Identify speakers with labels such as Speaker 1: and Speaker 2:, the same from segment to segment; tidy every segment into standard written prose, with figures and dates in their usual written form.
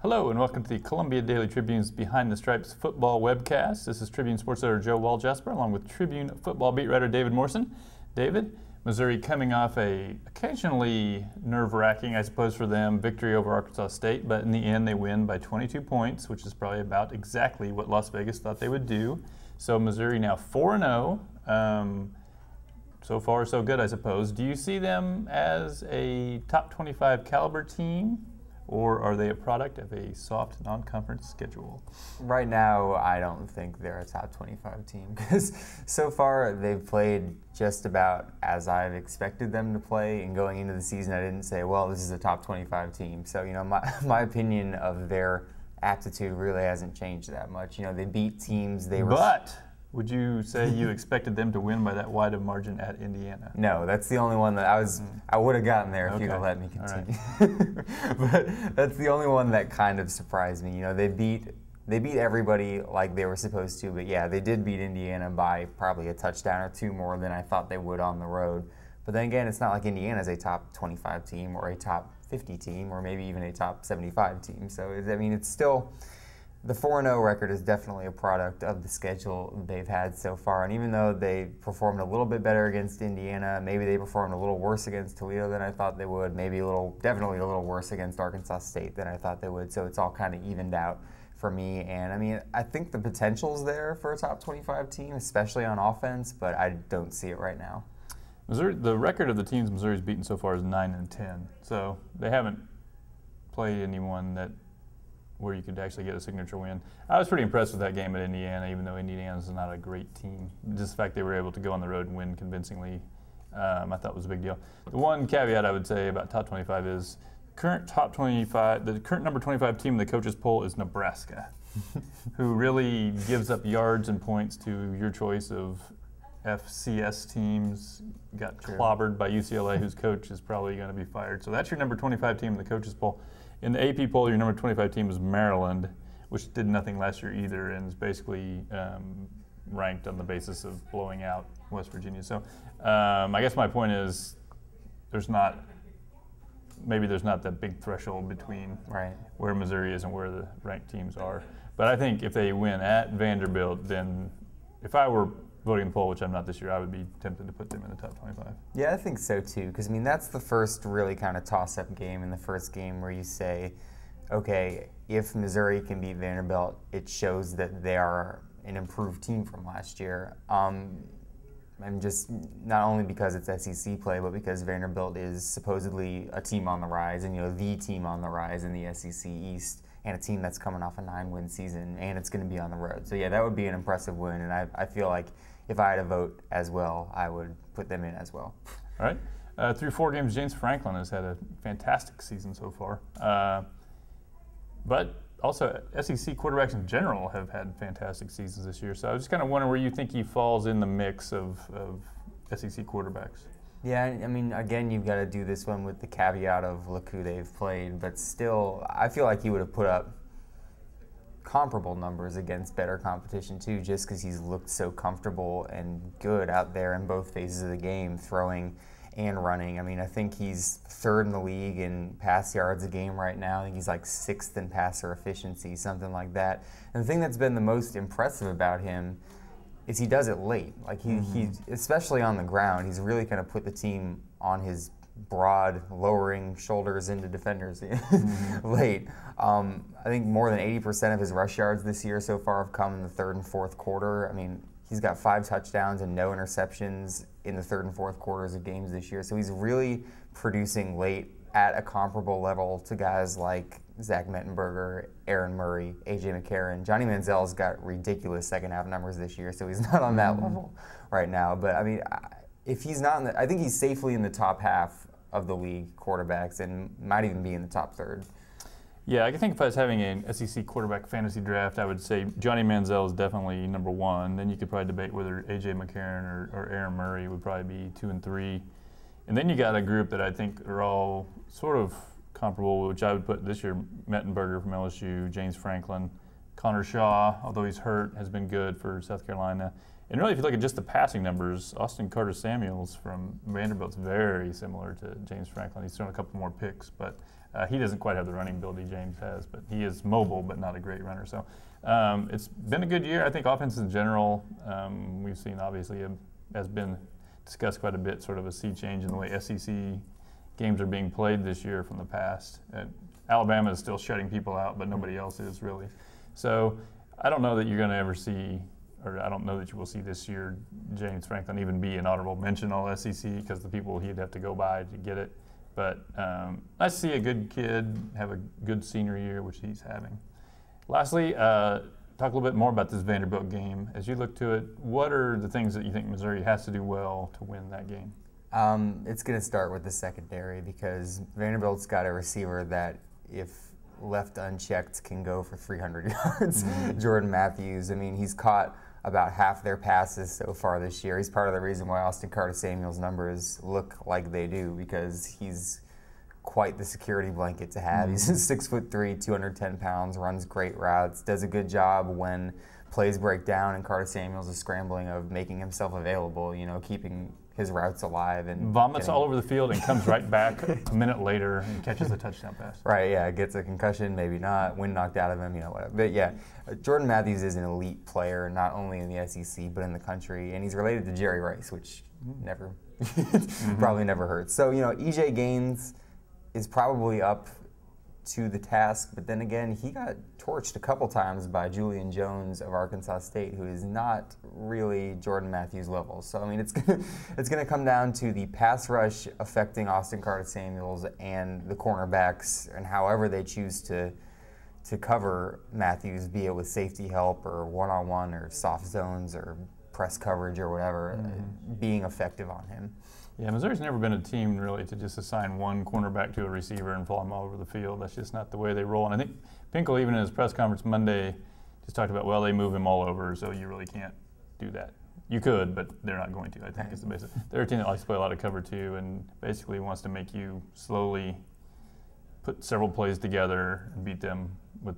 Speaker 1: Hello and welcome to the Columbia Daily Tribune's Behind the Stripes football webcast. This is Tribune sports editor Joe Walljasper along with Tribune football beat writer David Morrison. David, Missouri coming off a occasionally nerve-wracking, I suppose for them, victory over Arkansas State, but in the end they win by 22 points, which is probably about exactly what Las Vegas thought they would do. So Missouri now 4-0. So far so good, I suppose. Do you see them as a top 25 caliber team? Or are they a product of a soft non-conference schedule?
Speaker 2: Right now, I don't think they're a top 25 team because so far they've played just about as I've expected them to play. And going into the season, I didn't say, well, this is a top 25 team. So, my opinion of their aptitude really hasn't changed that much. They beat teams.
Speaker 1: But would you say you expected them to win by that wide of margin at Indiana?
Speaker 2: No, that's the only one that I would have gotten there if you'd have let me continue. Right. But that's the only one that kind of surprised me. They beat everybody like they were supposed to, but yeah, they did beat Indiana by probably a touchdown or two more than I thought they would on the road. But then again, it's not like Indiana's a top 25 team or a top 50 team or maybe even a top 75 team. So, it's still... The 4-0 record is definitely a product of the schedule they've had so far. And even though they performed a little bit better against Indiana, maybe they performed a little worse against Toledo than I thought they would, definitely a little worse against Arkansas State than I thought they would. So it's all kind of evened out for me. And I think the potential's there for a top 25 team, especially on offense, but I don't see it right now.
Speaker 1: Missouri, the record of the teams Missouri's beaten so far is 9-10. So they haven't played anyone where you could actually get a signature win. I was pretty impressed with that game at Indiana, even though Indiana's not a great team. Just the fact they were able to go on the road and win convincingly, I thought was a big deal. The one caveat I would say about top 25 is the current number 25 team in the coaches poll is Nebraska, who really gives up yards and points to your choice of FCS teams. Got clobbered by UCLA, whose coach is probably going to be fired. So that's your number 25 team in the coaches poll. In the AP poll, your number 25 team is Maryland, which did nothing last year either and is basically ranked on the basis of blowing out West Virginia. So I guess my point is maybe there's not that big threshold between where Missouri is and where the ranked teams are. But I think if they win at Vanderbilt, then if I were voting the poll, which I'm not this year, I would be tempted to put them in the top 25.
Speaker 2: Yeah, I think so too, because that's the first really kind of toss-up game, in the first game where you say, okay, if Missouri can beat Vanderbilt, it shows that they are an improved team from last year. And just not only because it's SEC play, but because Vanderbilt is supposedly a team on the rise, and the team on the rise in the SEC East, and a team that's coming off a 9-win season, and it's going to be on the road. So yeah, that would be an impressive win, and I feel like if I had to vote as well, I would put them in as well.
Speaker 1: All right. Through 4 games, James Franklin has had a fantastic season so far. But also, SEC quarterbacks in general have had fantastic seasons this year. So I was just kind of wondering where you think he falls in the mix of SEC quarterbacks.
Speaker 2: Yeah, again, you've got to do this one with the caveat of look who they've played. But still, I feel like he would have put up comparable numbers against better competition too, just because he's looked so comfortable and good out there in both phases of the game, throwing and running. I think he's 3rd in the league in pass yards a game right now. I think he's like 6th in passer efficiency, something like that. And the thing that's been the most impressive about him is he does it late. Like he especially on the ground, he's really kind of put the team on his broad, lowering shoulders into defenders late. I think more than 80% of his rush yards this year so far have come in the 3rd and 4th quarter. He's got 5 touchdowns and no interceptions in the 3rd and 4th quarters of games this year. So he's really producing late at a comparable level to guys like Zach Mettenberger, Aaron Murray, A.J. McCarron. Johnny Manziel's got ridiculous second-half numbers this year, so he's not on that level right now. But, if he's not I think he's safely in the top half of the league quarterbacks and might even be in the top 3rd.
Speaker 1: Yeah, I think if I was having an SEC quarterback fantasy draft, I would say Johnny Manziel is definitely number 1. Then you could probably debate whether A.J. McCarron or Aaron Murray would probably be 2 and 3. And then you got a group that I think are all sort of comparable, which I would put this year: Mettenberger from LSU, James Franklin, Connor Shaw, although he's hurt, has been good for South Carolina. And really, if you look at just the passing numbers, Austin Carter-Samuels from Vanderbilt's very similar to James Franklin. He's thrown a couple more picks, but He doesn't quite have the running ability James has, but he is mobile, but not a great runner. So it's been a good year. I think offense in general, we've seen obviously has been discussed quite a bit, sort of a sea change in the way SEC games are being played this year from the past. Alabama is still shutting people out, but nobody else is really. So I don't know that you're going to ever see, or I don't know that you will see this year James Franklin even be an honorable mention all SEC because the people he'd have to go by to get it. But I see a good kid have a good senior year, which he's having. Lastly, talk a little bit more about this Vanderbilt game. As you look to it, what are the things that you think Missouri has to do well to win that game?
Speaker 2: It's going to start with the secondary because Vanderbilt's got a receiver that, if left unchecked, can go for 300 yards. Jordan Matthews, I mean, he's caught about half their passes so far this year. He's part of the reason why Austin Carter-Samuel's numbers look like they do, because he's quite the security blanket to have. He's 6'3", 210 pounds, runs great routes, does a good job when plays break down and Carter-Samuel's is scrambling of making himself available, keeping his routes alive. And
Speaker 1: vomits all over the field and comes right back a minute later and catches a touchdown pass.
Speaker 2: Right, yeah, gets a concussion, maybe not, wind knocked out of him, whatever. But yeah, Jordan Matthews is an elite player, not only in the SEC, but in the country. And he's related to Jerry Rice, which never, probably never hurts. So, EJ Gaines is probably up to the task, but then again, he got torched a couple times by Julian Jones of Arkansas State, who is not really Jordan Matthews level. So I mean, it's gonna come down to the pass rush affecting Austin Carter-Samuels and the cornerbacks, and however they choose to cover Matthews, be it with safety help or one-on-one or soft zones or press coverage or whatever, being effective on him.
Speaker 1: Yeah, Missouri's never been a team really to just assign one cornerback to a receiver and fly them all over the field. That's just not the way they roll. And I think Pinkel, even in his press conference Monday, just talked about, well, they move him all over, so you really can't do that. You could, but they're not going to, I think is the basic. They're a team that likes to play a lot of cover too, and basically wants to make you slowly put several plays together and beat them with,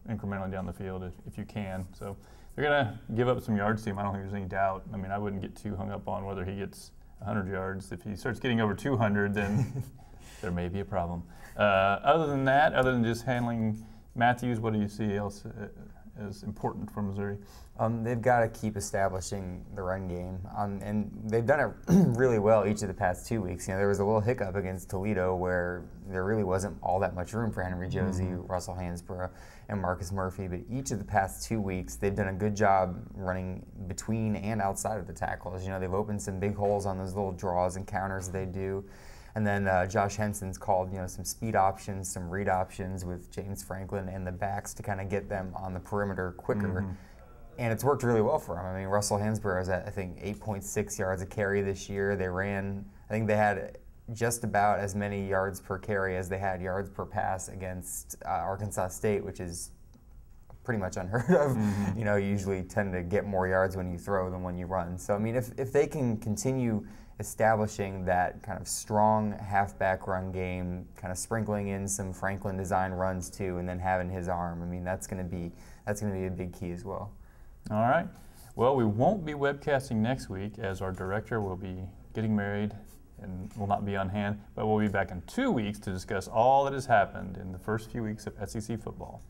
Speaker 1: incrementally down the field if you can. So they're going to give up some yards to him. I don't think there's any doubt. I mean, I wouldn't get too hung up on whether he gets 100 yards. If he starts getting over 200, then there may be a problem. Other than that, other than just handling Matthews, what do you see else as important for Missouri?
Speaker 2: They've got to keep establishing the run game, and they've done it really well each of the past 2 weeks. There was a little hiccup against Toledo where there really wasn't all that much room for Henry Josie, Russell Hansborough, and Marcus Murphy. But each of the past 2 weeks, they've done a good job running between and outside of the tackles. They've opened some big holes on those little draws and counters they do. And then Josh Henson's called, some speed options, some read options with James Franklin and the backs to kind of get them on the perimeter quicker. And it's worked really well for him. I mean, Russell Hansborough is at, I think, 8.6 yards a carry this year. I think they had just about as many yards per carry as they had yards per pass against Arkansas State, which is pretty much unheard of. You usually tend to get more yards when you throw than when you run. So, I mean, if they can continue establishing that kind of strong halfback run game, kind of sprinkling in some Franklin design runs too, and then having his arm, I mean, that's going to be a big key as well.
Speaker 1: All right. Well, we won't be webcasting next week as our director will be getting married and will not be on hand, but we'll be back in 2 weeks to discuss all that has happened in the first few weeks of SEC football.